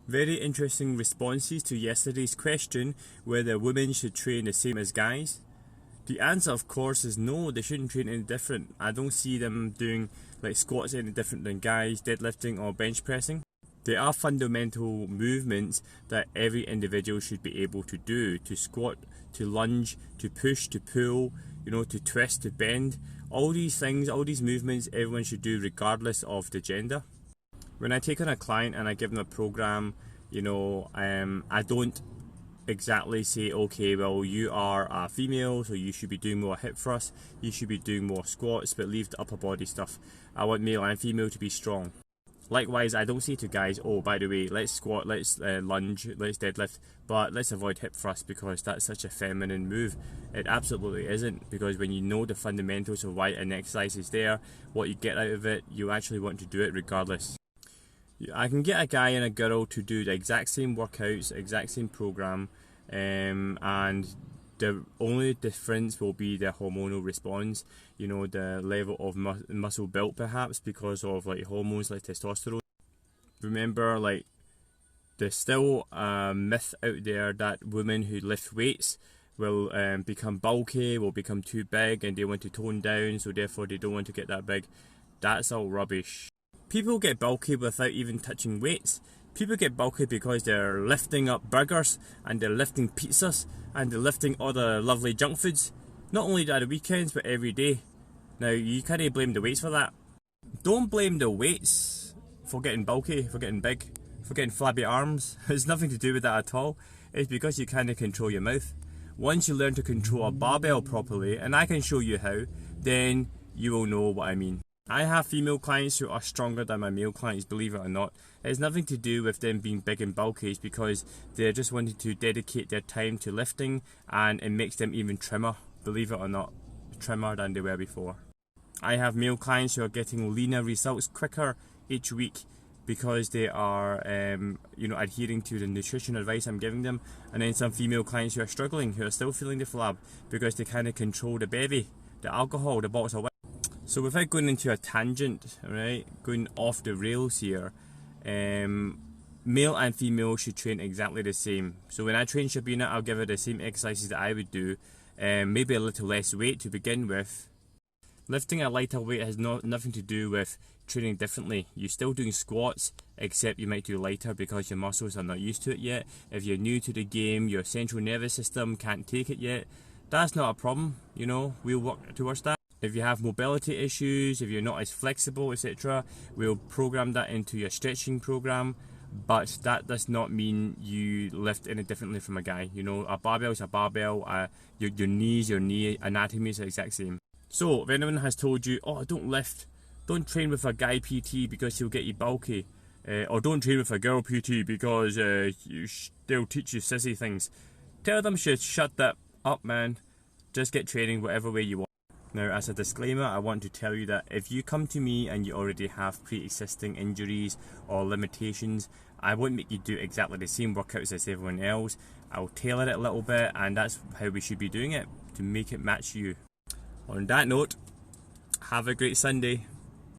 Very interesting responses to yesterday's question whether women should train the same as guys. The answer, of course, is no, they shouldn't train any different. I don't see them doing like squats any different than guys, deadlifting or bench pressing. There are fundamental movements that every individual should be able to do: to squat, to lunge, to push, to pull, to twist, to bend. All these things, all these movements, everyone should do regardless of the gender. When I take on a client and I give them a program, I don't exactly say, okay, well, you are a female, so you should be doing more hip thrusts, you should be doing more squats, but leave the upper body stuff. I want male and female to be strong. Likewise, I don't say to guys, oh, by the way, let's squat, let's lunge, let's deadlift, but let's avoid hip thrust because that's such a feminine move. It absolutely isn't, because when you know the fundamentals of why an exercise is there, what you get out of it, you actually want to do it regardless. I can get a guy and a girl to do the exact same workouts, exact same program, and the only difference will be the hormonal response, the level of muscle built perhaps because of like hormones like testosterone. Remember, like, there's still a myth out there that women who lift weights will become bulky, will become too big, and they want to tone down, so therefore they don't want to get that big. That's all rubbish. People get bulky without even touching weights. People get bulky because they're lifting up burgers and they're lifting pizzas and they're lifting all the lovely junk foods. Not only at the weekends, but every day. Now, you can't blame the weights for that. Don't blame the weights for getting bulky, for getting big, for getting flabby arms. It's nothing to do with that at all. It's because you can't control your mouth. Once you learn to control a barbell properly, and I can show you how, then you will know what I mean. I have female clients who are stronger than my male clients, believe it or not. It has nothing to do with them being big and bulky, it's because they're just wanting to dedicate their time to lifting, and it makes them even trimmer, believe it or not, trimmer than they were before. I have male clients who are getting leaner results quicker each week because they are adhering to the nutrition advice I'm giving them, and then some female clients who are struggling, who are still feeling the flab because they kind of control the bevy, the alcohol, the bottles of wine. So without going into a tangent, right, going off the rails here, male and female should train exactly the same. So when I train Shabina, I'll give her the same exercises that I would do, maybe a little less weight to begin with. Lifting a lighter weight has nothing to do with training differently. You're still doing squats, except you might do lighter because your muscles are not used to it yet. If you're new to the game, your central nervous system can't take it yet, that's not a problem, we'll work towards that. If you have mobility issues, if you're not as flexible, etc., we'll program that into your stretching program, but that does not mean you lift any differently from a guy. A barbell is a barbell, your knee anatomy is the exact same. So if anyone has told you, oh, don't train with a guy PT because he'll get you bulky, or don't train with a girl PT because they'll teach you sissy things, tell them to shut that up, man. Just get training whatever way you want. Now, as a disclaimer, I want to tell you that if you come to me and you already have pre-existing injuries or limitations, I won't make you do exactly the same workouts as everyone else. I'll tailor it a little bit, and that's how we should be doing it, to make it match you. On that note, have a great Sunday.